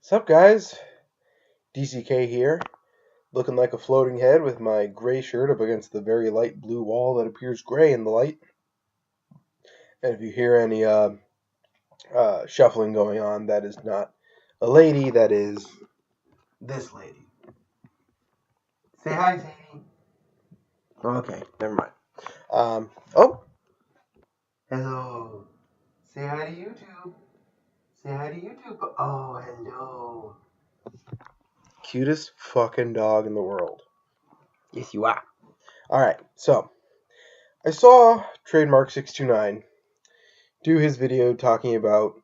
What's up, guys? DCK here, looking like a floating head with my gray shirt up against the very light blue wall that appears gray in the light. And if you hear any shuffling going on, that is not a lady, that is this lady. Say hi, Sadie. Okay, never mind. Oh, hello. Say hi to YouTube. Say hi to YouTube. Oh, hello. Cutest fucking dog in the world. Yes, you are. Alright, so I saw Trademark 629 do his video talking about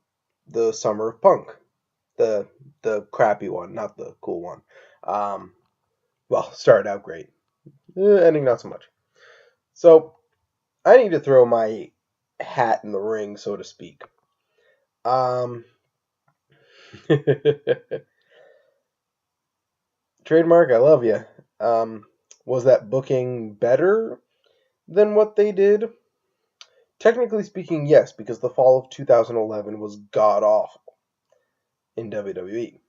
the summer of punk, the crappy one, not the cool one. Well, started out great, ending not so much. So I need to throw my hat in the ring, so to speak. Trademark, I love you. Was that booking better than what they did? Technically speaking, yes, because the fall of 2011 was god awful in WWE.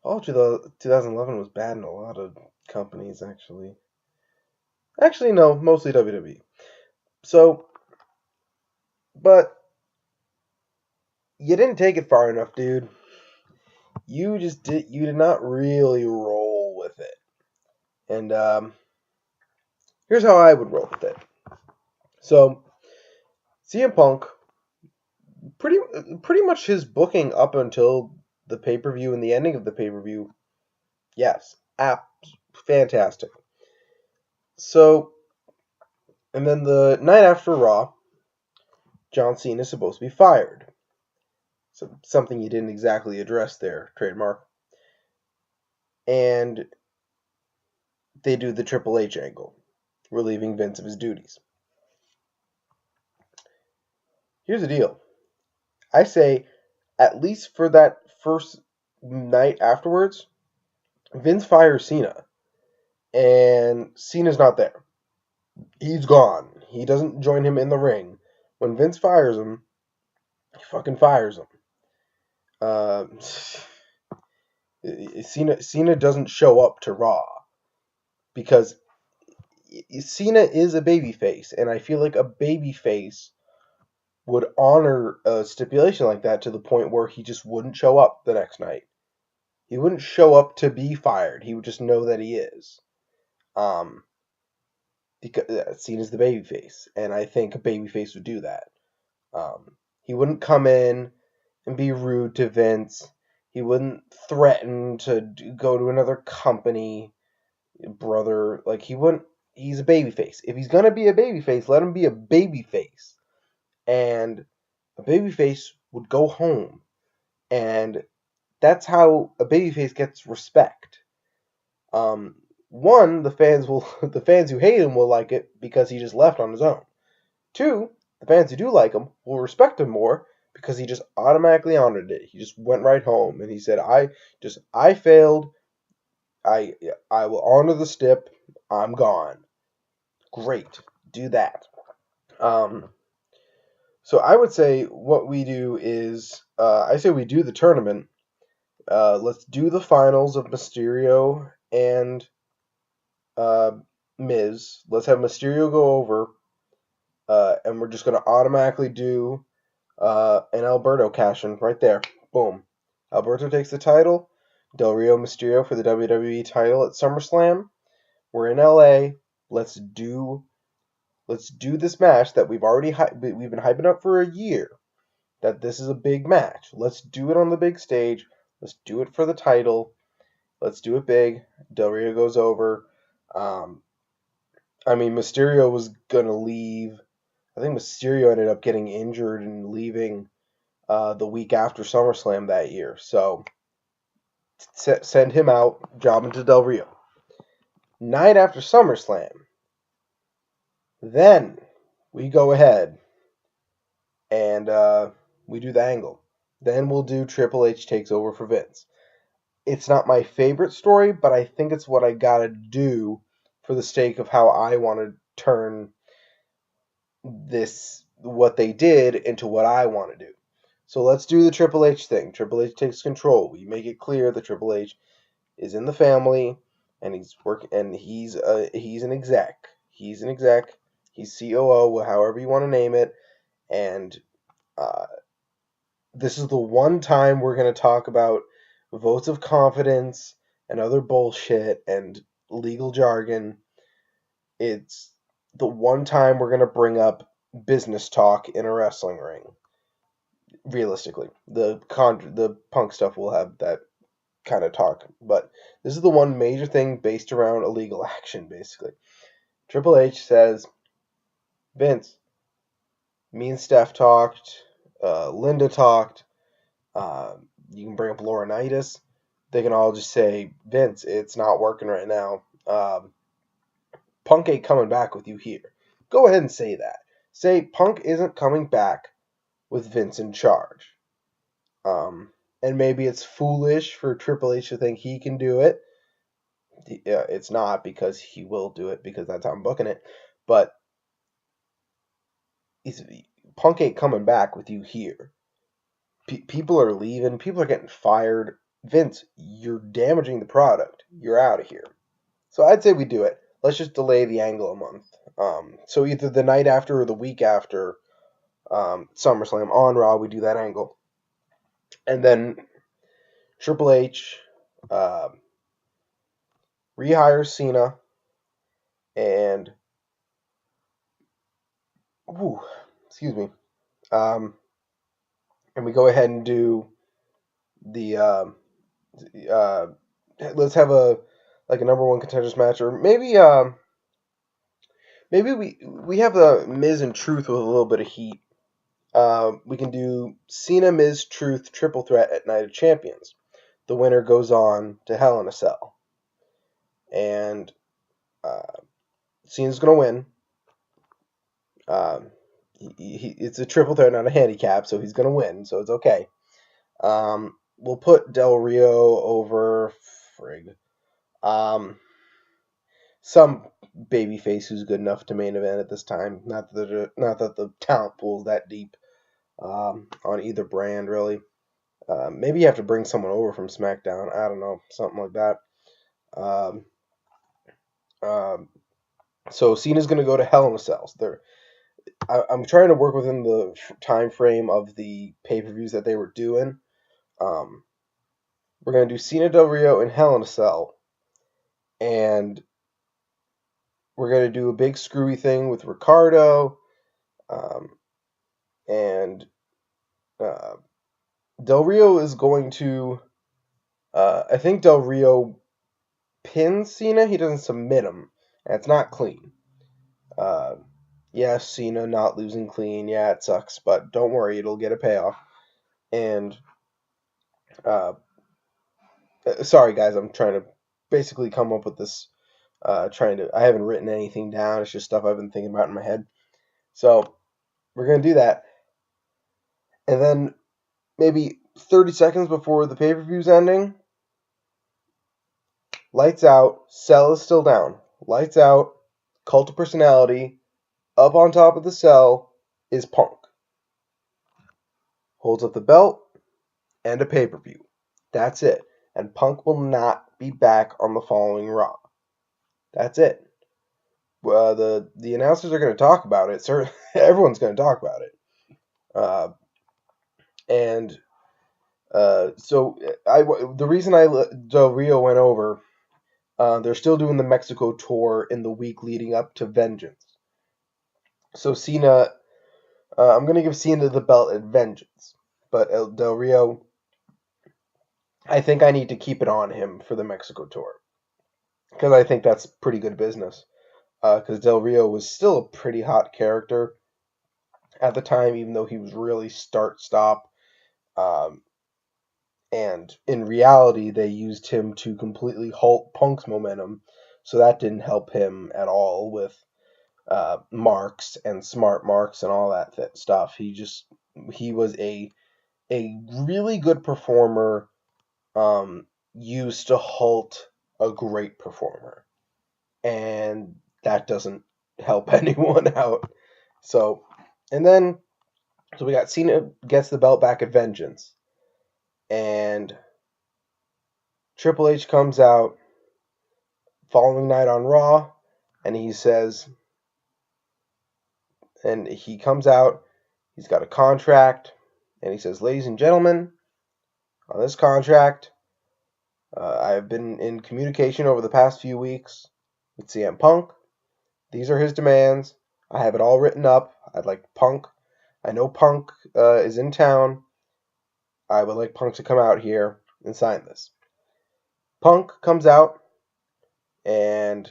Fall of 2011 was bad in a lot of companies, actually. Actually, no, mostly WWE. So, but you didn't take it far enough, dude. You did not really roll with it. And here's how I would roll with it. So, CM Punk, pretty much his booking up until the pay-per-view and the ending of the pay-per-view, yes, fantastic. So, and then the night after Raw, John Cena is supposed to be fired. So something you didn't exactly address there, Trademark. And they do the Triple H angle, relieving Vince of his duties. Here's the deal. I say, at least for that first night afterwards, Vince fires Cena. And Cena's not there. He's gone. He doesn't join him in the ring. When Vince fires him, he fucking fires him. Cena doesn't show up to Raw because Cena is a babyface, and I feel like a babyface would honor a stipulation like that to the point where he just wouldn't show up the next night. He wouldn't show up to be fired. He would just know that he is. Because Cena's the babyface, and I think a babyface would do that. He wouldn't come in and be rude to Vince. He wouldn't threaten to go to another company, brother. Like, he wouldn't. He's a babyface. If he's gonna be a babyface, let him be a babyface. And a babyface would go home, and that's how a babyface gets respect. One, the fans who hate him will like it because he just left on his own. Two, the fans who do like him will respect him more because he just automatically honored it. He just went right home and he said, I failed. I will honor the stip. I'm gone. Great. Do that. So I would say what we do is, I say we do the tournament. Let's do the finals of Mysterio and Miz. Let's have Mysterio go over, and we're just going to automatically do an Alberto cash-in right there. Boom. Alberto takes the title. Del Rio Mysterio for the WWE title at SummerSlam. We're in LA. Let's do this match that we've been hyping up for a year. That this is a big match. Let's do it on the big stage. Let's do it for the title. Let's do it big. Del Rio goes over. Mysterio was gonna leave. I think Mysterio ended up getting injured and leaving the week after SummerSlam that year. So send him out, job into Del Rio. Night after SummerSlam, then we go ahead and we do the angle. Then we'll do Triple H takes over for Vince. It's not my favorite story, but I think it's what I gotta do for the sake of how I want to turn this, what they did, into what I want to do. So let's do the Triple H thing. Triple H takes control. We make it clear that Triple H is in the family, and he's working, and he's an exec. He's an exec. He's COO, however you want to name it, and this is the one time we're going to talk about votes of confidence and other bullshit and legal jargon. It's the one time we're going to bring up business talk in a wrestling ring. Realistically, the Punk stuff will have that kind of talk, but this is the one major thing based around illegal action, basically. Triple H says, Vince, me and Steph talked, Linda talked, you can bring up Laurinaitis. They can all just say, Vince, it's not working right now. Punk ain't coming back with you here. Go ahead and say that. Say Punk isn't coming back with Vince in charge. And maybe it's foolish for Triple H to think he can do it. It's not, because he will do it, because that's how I'm booking it. But Punk ain't coming back with you here. People are leaving. People are getting fired. Vince, you're damaging the product. You're out of here. So I'd say we do it. Let's just delay the angle a month. So either the night after or the week after SummerSlam on Raw, we do that angle. And then Triple H rehires Cena, and excuse me. And we go ahead and do the let's have a number one contenders match, or maybe we have the Miz and Truth with a little bit of heat. We can do Cena, Miz, Truth triple threat at Night of Champions. The winner goes on to Hell in a Cell, and Cena's gonna win. It's a triple threat, not a handicap, so he's gonna win, so it's okay. We'll put Del Rio over some babyface who's good enough to main event at this time. Not that the talent pool is that deep on either brand, really. Maybe you have to bring someone over from SmackDown. I don't know, something like that. So Cena's going to go to Hell in a Cell. I'm trying to work within the time frame of the pay-per-views that they were doing. We're going to do Cena, Del Rio in Hell in a Cell. And we're going to do a big screwy thing with Ricardo. And Del Rio is going to... I think Del Rio pins Cena. He doesn't submit him. And it's not clean. Yeah, Cena not losing clean. Yeah, it sucks. But don't worry, it'll get a payoff. And... sorry, guys. I'm trying to basically come up with this... I haven't written anything down. It's just stuff I've been thinking about in my head. So, we're going to do that. And then, maybe 30 seconds before the pay-per-view's ending... Lights out, Cell is still down. Lights out, Cult of Personality, up on top of the Cell is Punk. Holds up the belt, and a pay-per-view. That's it. And Punk will not be back on the following Raw. That's it. The announcers are going to talk about it. Sir, everyone's going to talk about it. So the reason Del Rio went over... they're still doing the Mexico tour in the week leading up to Vengeance. So Cena, I'm going to give Cena the belt at Vengeance. But Del Rio, I think I need to keep it on him for the Mexico tour. Because I think that's pretty good business. Because Del Rio was still a pretty hot character at the time, even though he was really start-stop. And in reality, they used him to completely halt Punk's momentum, so that didn't help him at all with marks and smart marks and all that stuff. He was a really good performer, used to halt a great performer, and that doesn't help anyone out. So, and then So we got Cena gets the belt back at Vengeance. And Triple H comes out following night on Raw, and he says, and he comes out, he's got a contract, and he says, ladies and gentlemen, on this contract, I've been in communication over the past few weeks with CM Punk. These are his demands. I have it all written up. I'd like Punk. I know Punk is in town. I would like Punk to come out here and sign this. Punk comes out, and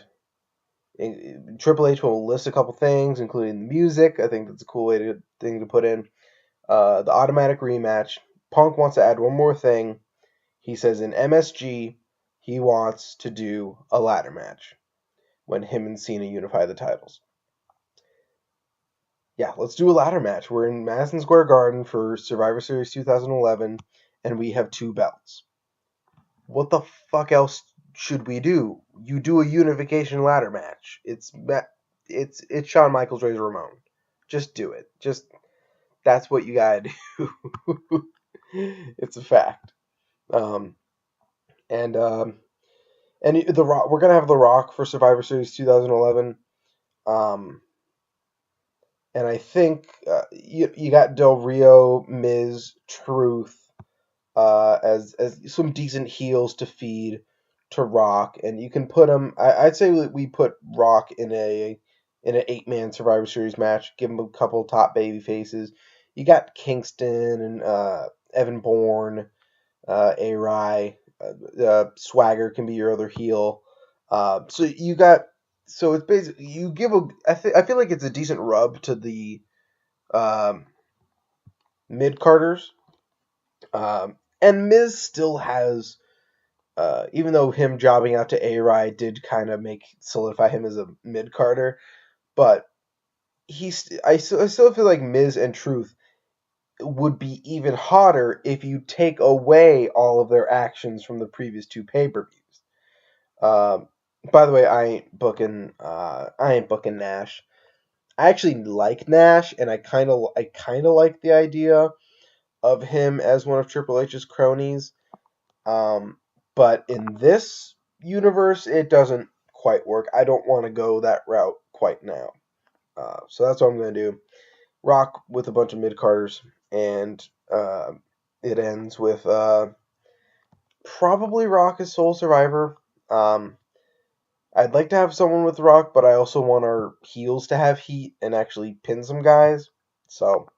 Triple H will list a couple things, including the music. I think that's a cool thing to put in. The automatic rematch. Punk wants to add one more thing. He says in MSG, he wants to do a ladder match when him and Cena unify the titles. Yeah, let's do a ladder match. We're in Madison Square Garden for Survivor Series 2011, and we have 2 belts. What the fuck else should we do? You do a unification ladder match. It's Shawn Michaels, Razor Ramon. Just do it. That's what you gotta do. It's a fact. And the Rock. We're gonna have The Rock for Survivor Series 2011. And I think you got Del Rio, Miz, Truth, as some decent heels to feed to Rock, and you can put them. I'd say we put Rock in an 8-man Survivor Series match. Give him a couple top baby faces. You got Kingston and Evan Bourne, A-Rai, Swagger can be your other heel. So it's basically you give a. I feel like it's a decent rub to the mid carders. And Miz still has, even though him jobbing out to A-Rai did kind of solidify him as a mid carder, but I still feel like Miz and Truth would be even hotter if you take away all of their actions from the previous 2 pay-per-views. By the way, I ain't booking Nash. I actually like Nash, and I kind of like the idea of him as one of Triple H's cronies. But in this universe, it doesn't quite work. I don't want to go that route quite now. So that's what I'm going to do. Rock with a bunch of mid-carders, and it ends with probably Rock as sole survivor. I'd like to have someone with Rock, but I also want our heels to have heat and actually pin some guys. So,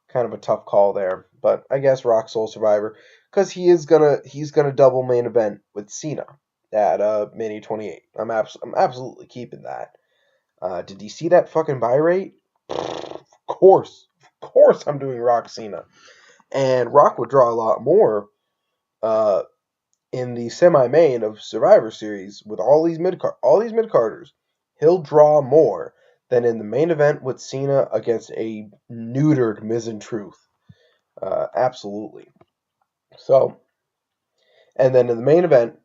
kind of a tough call there. But I guess Rock sole survivor, because he's gonna double main event with Cena at Mania 28. I'm absolutely keeping that. Did you see that fucking buy rate? Of course, I'm doing Rock Cena, and Rock would draw a lot more. In the semi-main of Survivor Series with all these mid-carders, he'll draw more than in the main event with Cena against a neutered Miz and Truth. Absolutely. So, and then in the main event,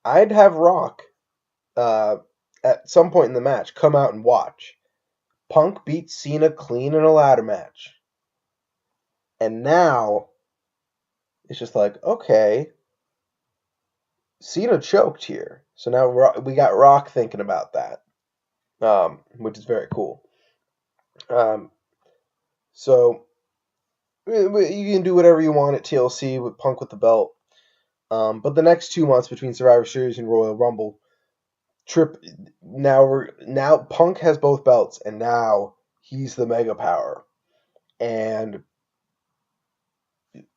I'd have Rock at some point in the match come out and watch. Punk beats Cena clean in a ladder match. And now it's just like, okay, Cena choked here. So now we got Rock thinking about that, which is very cool. So you can do whatever you want at TLC with Punk with the belt. But the next 2 months between Survivor Series and Royal Rumble, now Punk has both belts, and now he's the mega power. And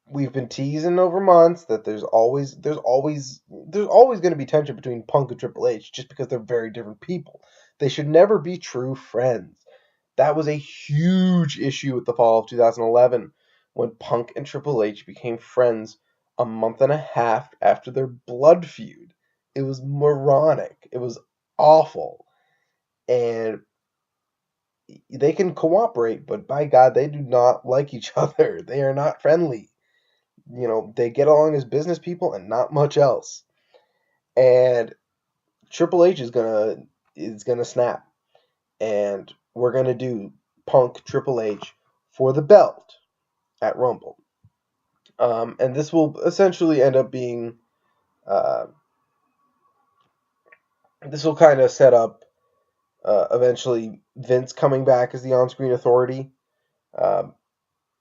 we've been teasing over months that there's always going to be tension between Punk and Triple H, just because they're very different people. They should never be true friends. That was a huge issue with the fall of 2011 when Punk and Triple H became friends a month and a half after their blood feud. It was moronic. It was awful. And they can cooperate, but by God, they do not like each other. They are not friendly. They get along as business people and not much else. And Triple H is gonna snap, and we're gonna do Punk Triple H for the belt at Rumble. And this will essentially end up being, uh, this will kind of set up eventually Vince coming back as the on-screen authority um,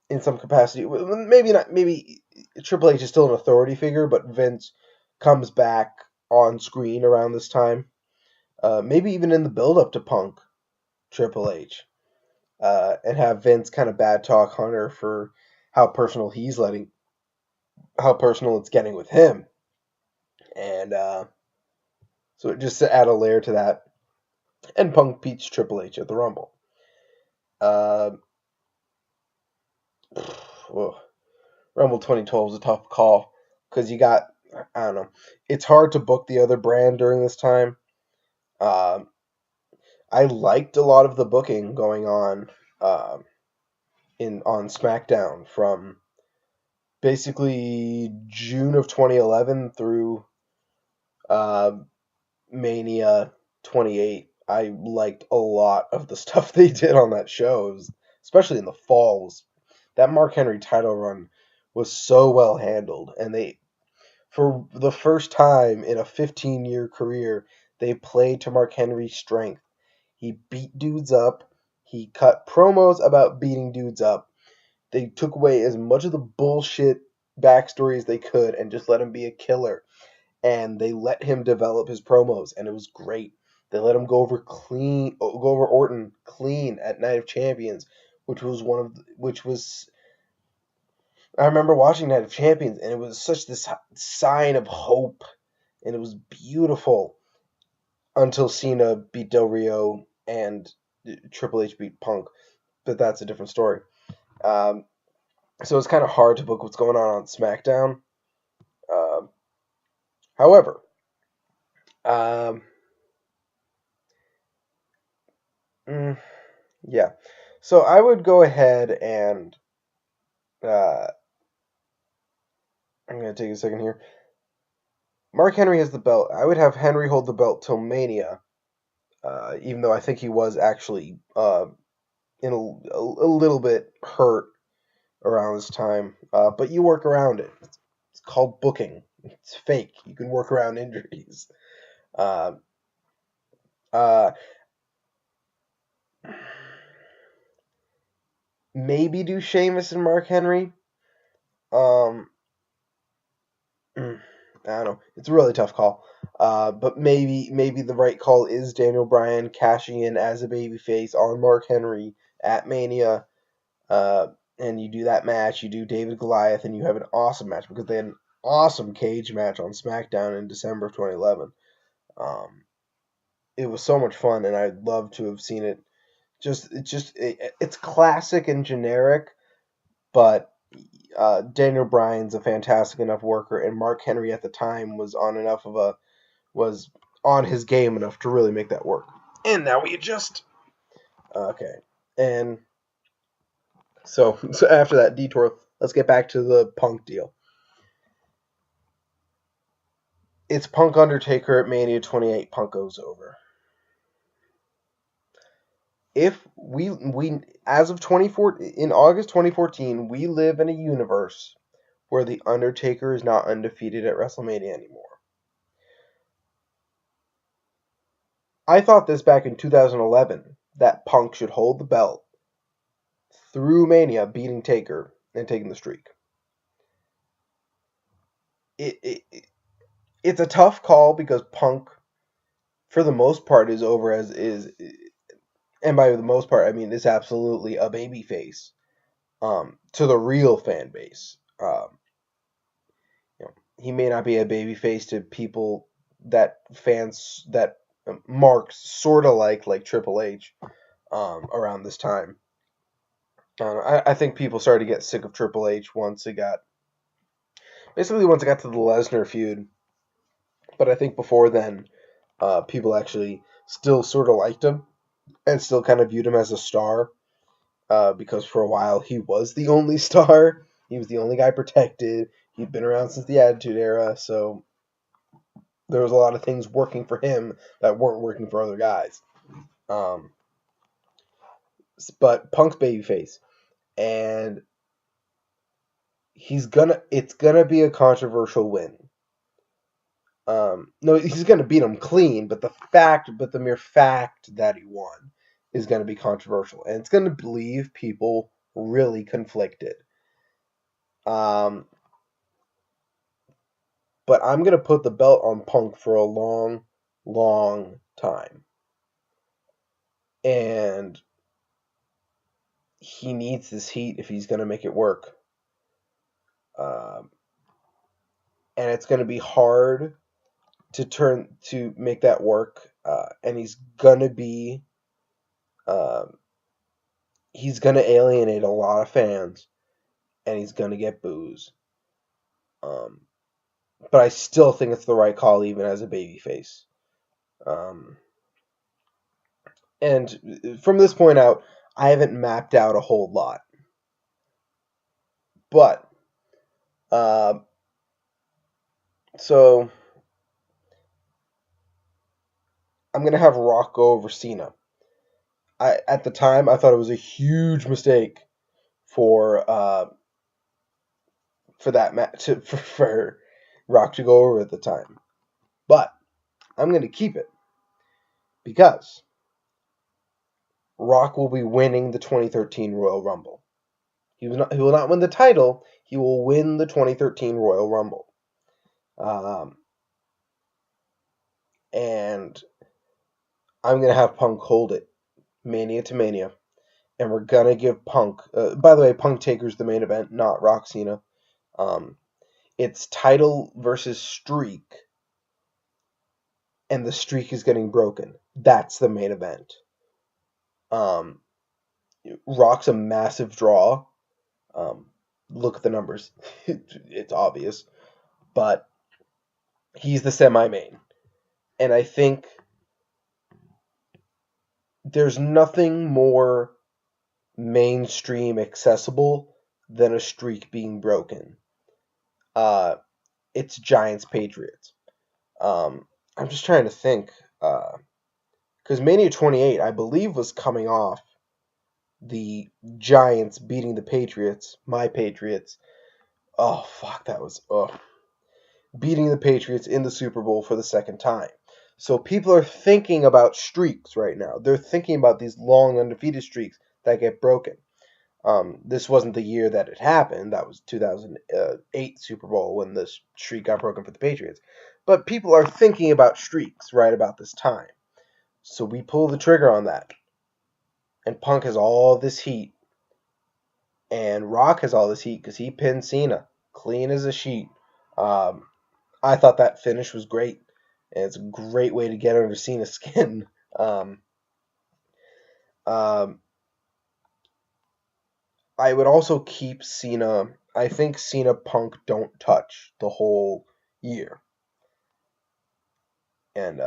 in some capacity. Maybe not. Maybe Triple H is still an authority figure, but Vince comes back on screen around this time. Maybe even in the build-up to Punk, Triple H, and have Vince kind of bad talk Hunter for how personal how personal it's getting with him, and so just to add a layer to that, and Punk beats Triple H at the Rumble. Uh, Rumble 2012 is a tough call because you got, I don't know, it's hard to book the other brand during this time. I liked a lot of the booking going on on SmackDown from basically June of 2011 through uh, Mania 28. I liked a lot of the stuff they did on that show. Especially in the falls. That Mark Henry title run was so well handled, and they, for the first time in a 15-year career, they played to Mark Henry's strength. He beat dudes up. He cut promos about beating dudes up. They took away as much of the bullshit backstory as they could and just let him be a killer. And they let him develop his promos, and it was great. They let him go over Orton clean at Night of Champions, which was I remember watching Night of Champions, and it was such this sign of hope, and it was beautiful until Cena beat Del Rio and Triple H beat Punk, but that's a different story. Um, so it's kind of hard to book what's going on SmackDown. Um, However, um, mm, yeah. So I would go ahead and uh, I'm going to take a second here. Mark Henry has the belt. I would have Henry hold the belt till Mania, even though I think he was actually in a little bit hurt around this time. But you work around it. It's called booking. It's fake. You can work around injuries. Uh, uh, Maybe do Sheamus and Mark Henry. Um, I don't know. It's a really tough call. But maybe the right call is Daniel Bryan cashing in as a babyface on Mark Henry at Mania. Uh, and you do that match. You do David Goliath, and you have an awesome match because they had an awesome cage match on SmackDown in December of 2011. Um, it was so much fun, and I'd love to have seen it. It's classic and generic, but Daniel Bryan's a fantastic enough worker, and Mark Henry at the time was on his game enough to really make that work. And now we adjust. Okay, and so after that detour, let's get back to the Punk deal. It's Punk Undertaker at Mania 28. Punk goes over. If we as of 2014, in August 2014, we live in a universe where the Undertaker is not undefeated at WrestleMania anymore. I thought this back in 2011 that Punk should hold the belt through Mania, beating Taker and taking the streak. It's a tough call because Punk, for the most part, is over as is, and by the most part, I mean is absolutely a babyface to the real fan base. He may not be a babyface to people that fans that Marks sort of like Triple H around this time. I think people started to get sick of Triple H once it got to the Lesnar feud. But I think before then, people actually still sort of liked him and still kind of viewed him as a star because for a while he was the only star. He was the only guy protected. He'd been around since the Attitude Era, so there was a lot of things working for him that weren't working for other guys. But Punk's babyface, and it's gonna be a controversial win. No, he's gonna beat him clean, but the mere fact that he won is gonna be controversial, and it's gonna leave people really conflicted. Um, but I'm gonna put the belt on Punk for a long, long time, and he needs this heat if he's gonna make it work. Um, and it's gonna be hard to make that work, and um, he's gonna alienate a lot of fans, and he's gonna get boos. Um, but I still think it's the right call, even as a babyface. Um, and from this point out, I haven't mapped out a whole lot, but uh, so I'm gonna have Rock go over Cena. At the time I thought it was a huge mistake for that match for Rock to go over at the time, but I'm gonna keep it because Rock will be winning the 2013 Royal Rumble. He will not win the title. He will win the 2013 Royal Rumble. And I'm going to have Punk hold it Mania to Mania. And we're going to give Punk... by the way, Punk Taker's the main event, not Rock Cena. It's title versus streak. And the streak is getting broken. That's the main event. Rock's a massive draw. Look at the numbers. It's obvious. But he's the semi-main. And I think there's nothing more mainstream accessible than a streak being broken. It's Giants Patriots. I'm just trying to think. Because Mania 28, I believe, was coming off the Giants beating the Patriots, my Patriots. Oh, fuck, that was... beating the Patriots in the Super Bowl for the second time. So people are thinking about streaks right now. They're thinking about these long undefeated streaks that get broken. This wasn't the year that it happened. That was 2008 Super Bowl when the streak got broken for the Patriots. But people are thinking about streaks right about this time. So we pull the trigger on that. And Punk has all this heat. And Rock has all this heat because he pinned Cena. Clean as a sheet. I thought that finish was great. And it's a great way to get under Cena's skin. I would also keep Cena. I think Cena Punk don't touch the whole year. And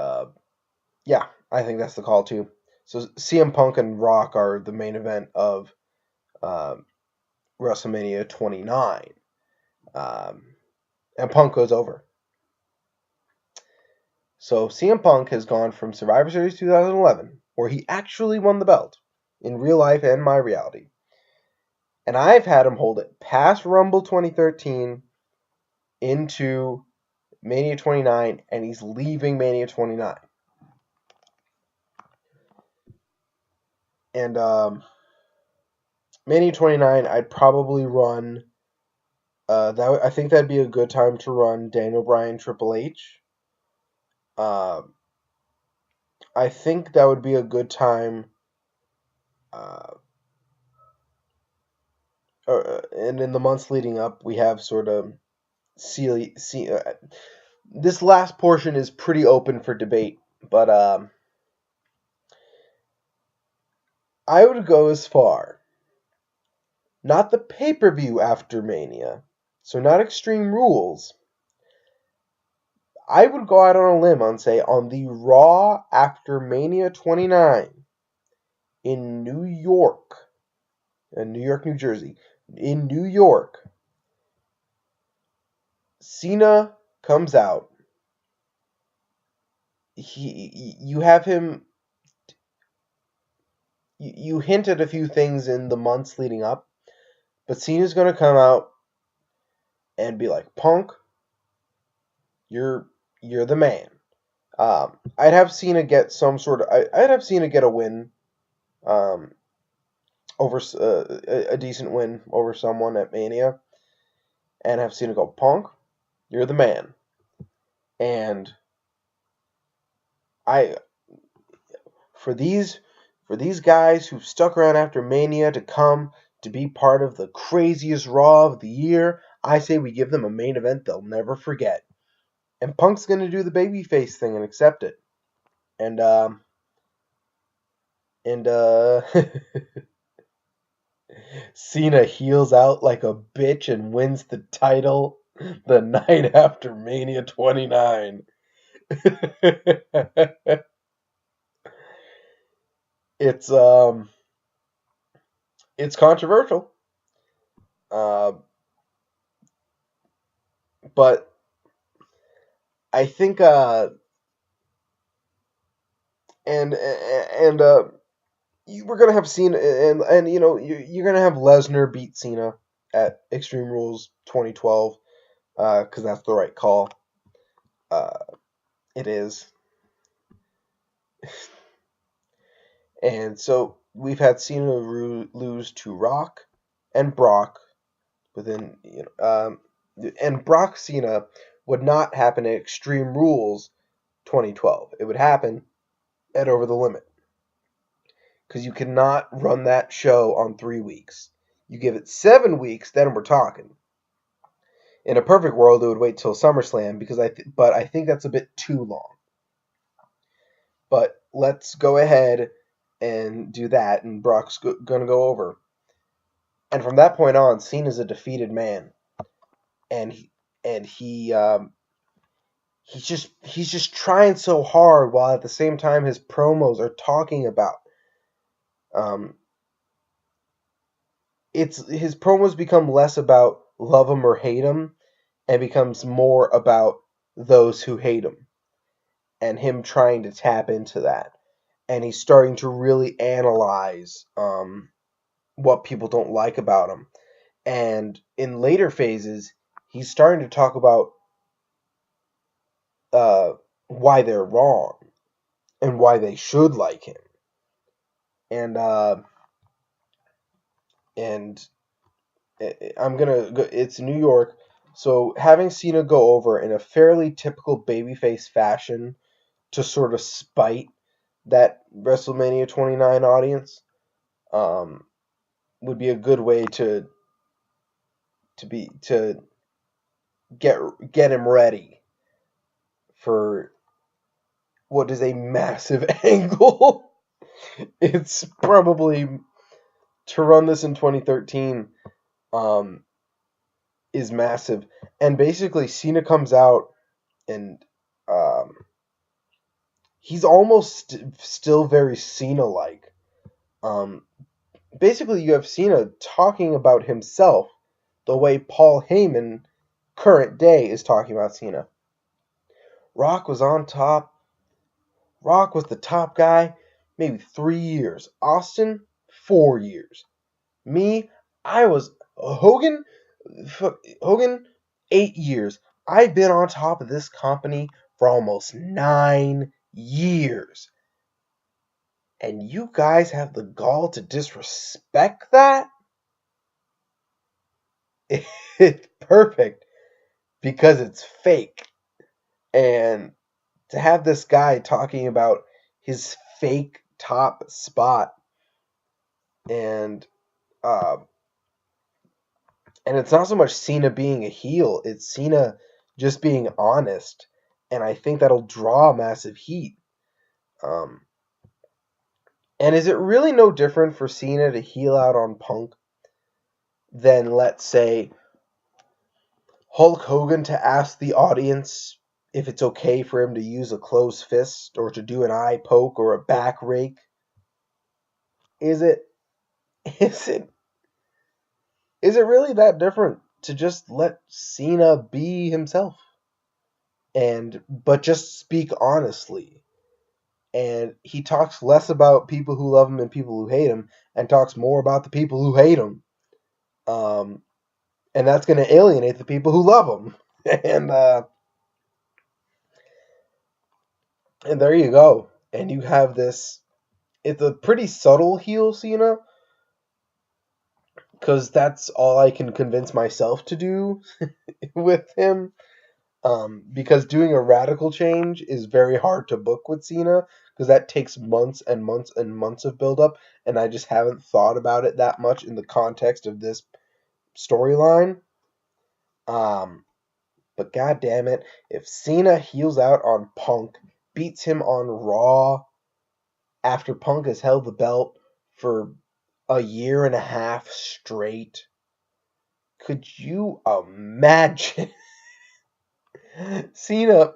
yeah, I think that's the call too. So CM Punk and Rock are the main event of WrestleMania 29. And Punk goes over. So CM Punk has gone from Survivor Series 2011, where he actually won the belt in real life and my reality. And I've had him hold it past Rumble 2013 into Mania 29, and he's leaving Mania 29. And Mania 29, I'd probably run... I think that'd be a good time to run Daniel Bryan Triple H. I think that would be a good time. And in the months leading up, we have sort of this last portion is pretty open for debate, but I would go as far, not the pay-per-view after Mania, so not Extreme Rules. I would go out on a limb and say on the Raw after Mania 29 in New York, New Jersey, in New York, Cena comes out. You have him. You hint at a few things in the months leading up, but Cena's going to come out and be like, Punk, you're the man. I'd have Cena get some sort of. I'd have Cena get a win, over a decent win over someone at Mania, and have Cena go, Punk, you're the man. And I, for these guys who've stuck around after Mania to come to be part of the craziest Raw of the year, I say we give them a main event they'll never forget. And Punk's gonna do the babyface thing and accept it. And Cena heals out like a bitch and wins the title the night after Mania 29. It's controversial. But I think we're gonna have Cena, and you're gonna have Lesnar beat Cena at Extreme Rules 2012, because that's the right call. It is. And so we've had Cena lose to Rock and Brock within, and Brock Cena would not happen at Extreme Rules 2012. It would happen at Over the Limit. Because you cannot run that show on 3 weeks. You give it 7 weeks, then we're talking. In a perfect world, it would wait till SummerSlam, but I think that's a bit too long. But let's go ahead and do that, and Brock's gonna go over. And from that point on, Cena's a defeated man, and he's just trying so hard, while at the same time his promos are talking about his promos become less about love him or hate him, and becomes more about those who hate him, and him trying to tap into that. And he's starting to really analyze what people don't like about him. And in later phases, he's starting to talk about why they're wrong and why they should like him. And I'm gonna go. It's New York, so having Cena go over in a fairly typical babyface fashion to sort of spite that WrestleMania 29 audience, would be a good way to get him ready for what is a massive angle. It's probably, to run this in 2013, is massive. And basically Cena comes out and he's almost still very Cena-like. Basically you have Cena talking about himself the way Paul Heyman, current day, is talking about Cena. Rock was on top. Rock was the top guy maybe 3 years. Austin, 4 years. Me, I was Hogan, 8 years. I've been on top of this company for almost 9 years. And you guys have the gall to disrespect that? It's perfect because it's fake. And to have this guy talking about his fake top spot, and it's not so much Cena being a heel, it's Cena just being honest, and I think that'll draw massive heat. And is it really no different for Cena to heel out on Punk than, let's say, Hulk Hogan to ask the audience if it's okay for him to use a closed fist or to do an eye poke or a back rake? Is it really that different to just let Cena be himself, but just speak honestly? And he talks less about people who love him and people who hate him, and talks more about the people who hate him. And And that's going to alienate the people who love him. And there you go. And you have this. It's a pretty subtle heel Cena, because that's all I can convince myself to do with him. Because doing a radical change is very hard to book with Cena, because that takes months and months and months of build-up, and I just haven't thought about it that much in the context of this storyline. But god damn it, if Cena heals out on Punk, beats him on Raw after Punk has held the belt for a year and a half straight, could you imagine? Cena,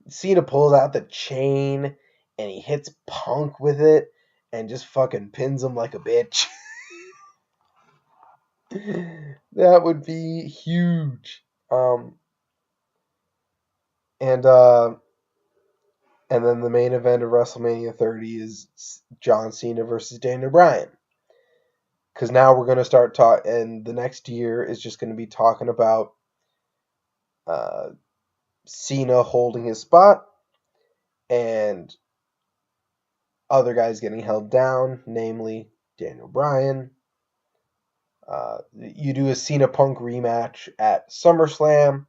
Cena pulls out the chain and he hits Punk with it and just fucking pins him like a bitch. That would be huge. And then the main event of WrestleMania 30 is John Cena versus Daniel Bryan. Because now we're going to start talking, and the next year is just going to be talking about Cena holding his spot and other guys getting held down, namely Daniel Bryan. You do a Cena Punk rematch at SummerSlam,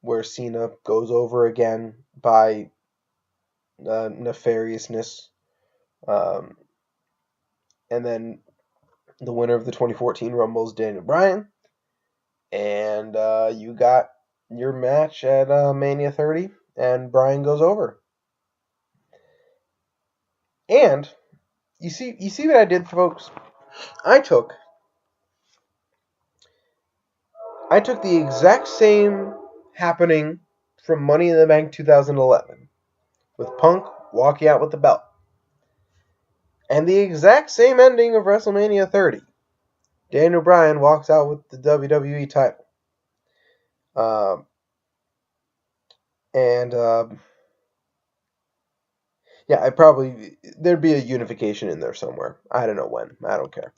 where Cena goes over again by nefariousness. And then the winner of the 2014 Rumble is Daniel Bryan. And you got your match at Mania 30, and Bryan goes over. And you see what I did, folks? I took the exact same happening from Money in the Bank 2011 with Punk walking out with the belt, and the exact same ending of WrestleMania 30. Daniel Bryan walks out with the WWE title. Yeah, there'd be a unification in there somewhere. I don't know when. I don't care.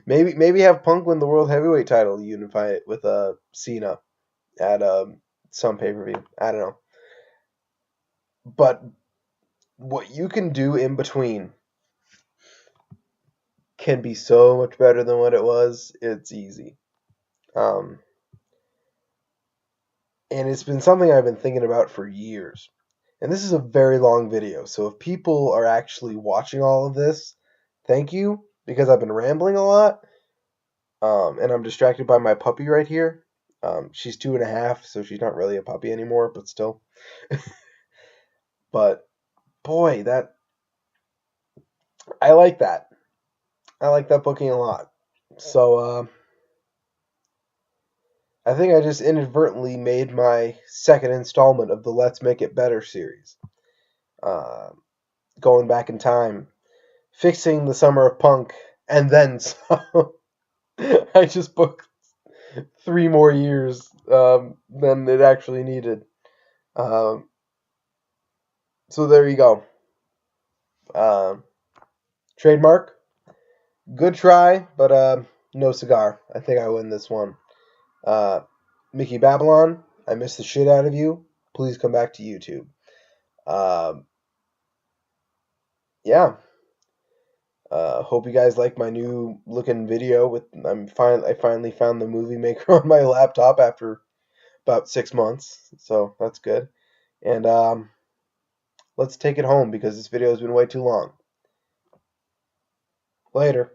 Maybe have Punk win the World Heavyweight title, unify it with Cena at some pay-per-view. I don't know. But what you can do in between can be so much better than what it was. It's easy. And it's been something I've been thinking about for years. And this is a very long video, so if people are actually watching all of this, thank you, because I've been rambling a lot. And I'm distracted by my puppy right here. She's 2.5, so she's not really a puppy anymore, but still. But boy, I like that. I like that booking a lot. So I think I just inadvertently made my second installment of the Let's Make It Better series. Going back in time, fixing the Summer of Punk, and then some. I just booked 3 more years than it actually needed. So there you go. Trademark. Good try, but no cigar. I think I win this one. Mickey Babylon, I miss the shit out of you. Please come back to YouTube. Yeah. Hope you guys like my new looking video. I finally found the movie maker on my laptop after about 6 months, so that's good. And let's take it home because this video has been way too long. Later.